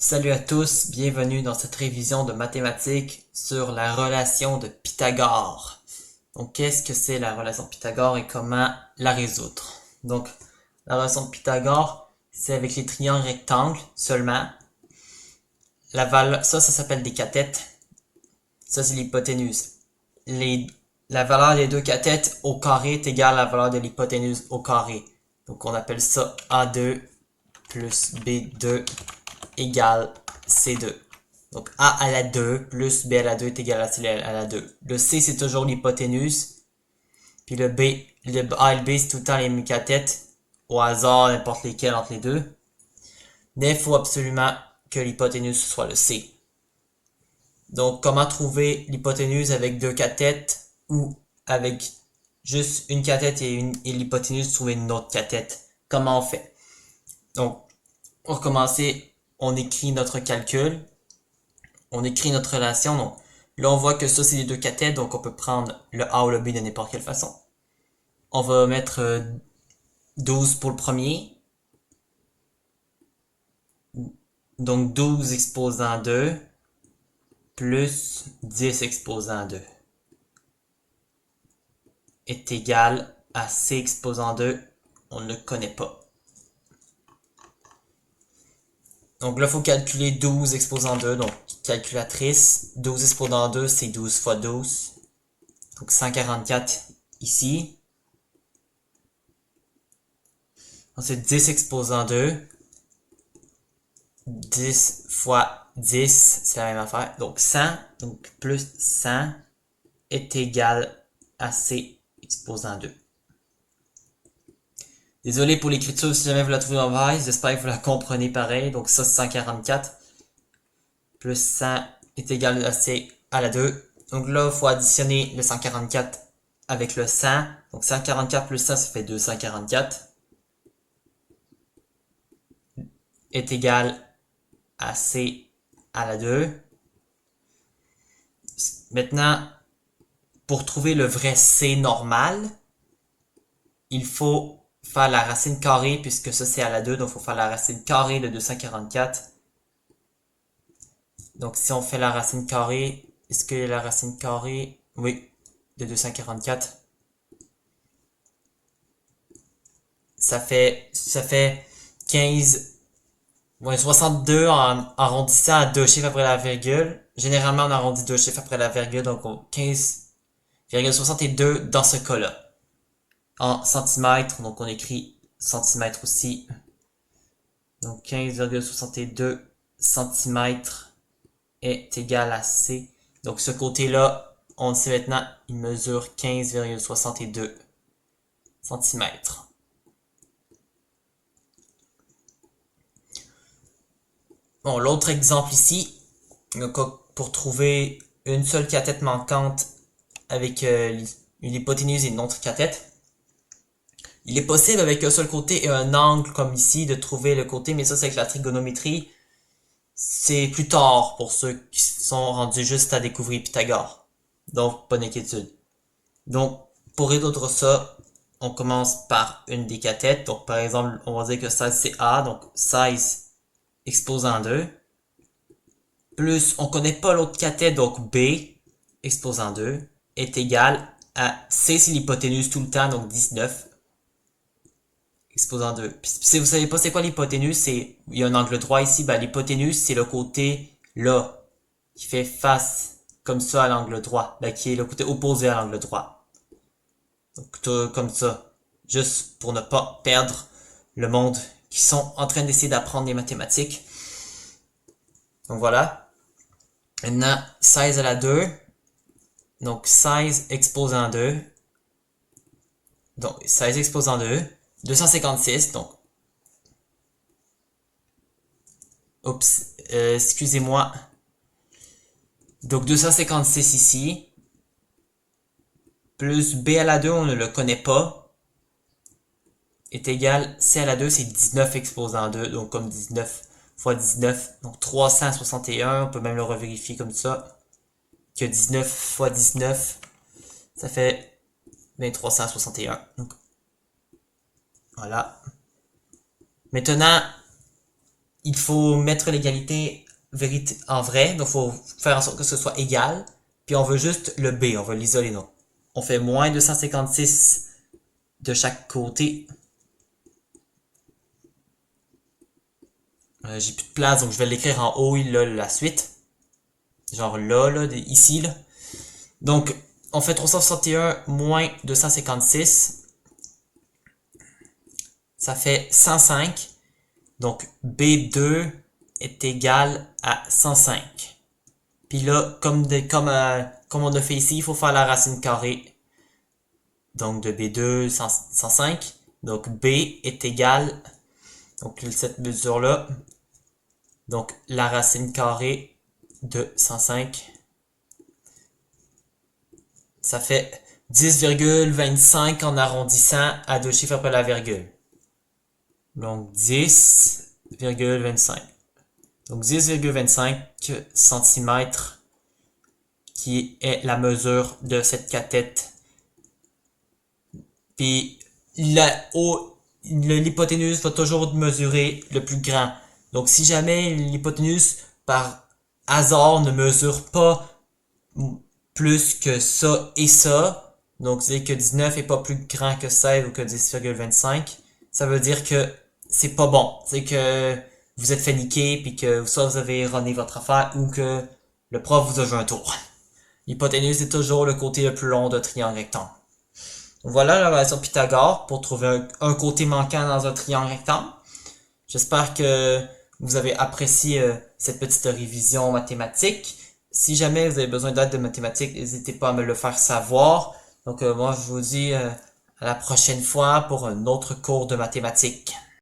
Salut à tous, bienvenue dans cette révision de mathématiques sur la relation de Pythagore. Donc, qu'est-ce que c'est la relation de Pythagore et comment la résoudre? Donc, la relation de Pythagore, c'est avec les triangles rectangles seulement. Ça s'appelle des cathètes. Ça, c'est l'hypoténuse. La valeur des deux cathètes au carré est égale à la valeur de l'hypoténuse au carré. Donc, on appelle ça A2 plus B2 égale C2. Donc A à la 2 plus B à la 2 est égal à C à la 2. Le C, c'est toujours l'hypoténuse. Puis le A et le B, c'est tout le temps les mêmes cathètes. Au hasard, n'importe lesquels entre les deux. Mais il faut absolument que l'hypoténuse soit le C. Donc, comment trouver l'hypoténuse avec deux cathètes ou avec juste une cathète et l'hypoténuse trouver une autre cathète? Comment on fait? Donc, pour commencer, on écrit notre calcul. On écrit notre relation. Donc, là, on voit que ça, c'est les deux cathètes. Donc, on peut prendre le A ou le B de n'importe quelle façon. On va mettre 12 pour le premier. Donc, 12 exposant 2 plus 10 exposant 2 est égal à C exposant 2. On ne le connaît pas. Donc là, il faut calculer 12 exposant 2. Donc, calculatrice. 12 exposant 2, c'est 12 fois 12. Donc, 144 ici. Ensuite, 10 exposant 2. 10 fois 10, c'est la même affaire. Donc, 100, donc plus 100 est égal à C exposant 2. Désolé pour l'écriture si jamais vous la trouvez mauvaise, j'espère que vous la comprenez pareil. Donc ça, c'est 144. Plus 100 est égal à C à la 2. Donc là, il faut additionner le 144 avec le 100. Donc 144 plus 100, ça fait 244. Est égal à C à la 2. Maintenant, pour trouver le vrai C normal, il faut faire la racine carrée, puisque ça c'est à la 2, donc il faut faire la racine carrée de 244. Donc si on fait la racine carrée, est-ce que la racine carrée, oui, de 244, ça fait 15, ouais, 62 en arrondissant à deux chiffres après la virgule. Généralement, on arrondit deux chiffres après la virgule, donc 15,62 dans ce cas-là. En centimètres, donc on écrit centimètres aussi. Donc 15,62 centimètres est égal à C. Donc ce côté-là, on le sait maintenant, il mesure 15,62 centimètres. Bon, l'autre exemple ici, pour trouver une seule cathète manquante avec une hypoténuse et une autre cathète, il est possible avec un seul côté et un angle comme ici de trouver le côté, mais ça c'est avec la trigonométrie. C'est plus tard pour ceux qui sont rendus juste à découvrir Pythagore. Donc, pas d'inquiétude. Donc, pour résoudre ça, on commence par une des cathètes. Donc, par exemple, on va dire que 16 c'est A, donc 16 exposant 2. Plus, on connaît pas l'autre cathète, donc B exposant 2 est égal à C, c'est l'hypoténuse tout le temps, donc 19 exposant 2. Puis, si vous savez pas c'est quoi l'hypoténuse, il y a un angle droit ici, ben l'hypoténuse c'est le côté là, qui fait face comme ça à l'angle droit, ben qui est le côté opposé à l'angle droit. Donc tout comme ça, juste pour ne pas perdre le monde qui sont en train d'essayer d'apprendre les mathématiques. Donc voilà. Maintenant, 16 à la 2. Donc 16 exposant 2. Donc 16 exposant 2. 256, donc. Oups, excusez-moi. Donc 256 ici. Plus B à la 2, on ne le connaît pas. Est égal, C à la 2, c'est 19 exposant 2. Donc comme 19 fois 19. Donc 361, on peut même le revérifier comme ça. Que 19 fois 19, ça fait 2361. Donc, voilà. Maintenant, il faut mettre l'égalité en vrai, donc il faut faire en sorte que ce soit égal, puis on veut juste le B, on veut l'isoler. Donc, on fait moins 256 de chaque côté. J'ai plus de place, donc je vais l'écrire en haut, là, la suite. Genre là, ici, là. Donc, on fait 361 moins 256. Ça fait 105. Donc, B2 est égal à 105. Puis là, comme on a fait ici, il faut faire la racine carrée. Donc, de B2, 105. Donc, B est égal, donc cette mesure-là. Donc, la racine carrée de 105. Ça fait 10,25 en arrondissant à deux chiffres après la virgule. Donc 10,25. Donc 10,25 cm qui est la mesure de cette cathète. Puis l'hypoténuse va toujours mesurer le plus grand. Donc si jamais l'hypoténuse par hasard ne mesure pas plus que ça et ça, donc c'est que 19 est pas plus grand que 16 ou que 10,25, ça veut dire que c'est pas bon. C'est que vous êtes fait niquer puis que soit vous avez runné votre affaire ou que le prof vous a joué un tour. L'hypoténuse est toujours le côté le plus long d'un triangle rectangle. Donc voilà la relation de Pythagore pour trouver un côté manquant dans un triangle rectangle. J'espère que vous avez apprécié cette petite révision mathématique. Si jamais vous avez besoin d'aide de mathématiques, n'hésitez pas à me le faire savoir. Donc moi je vous dis à la prochaine fois pour un autre cours de mathématiques.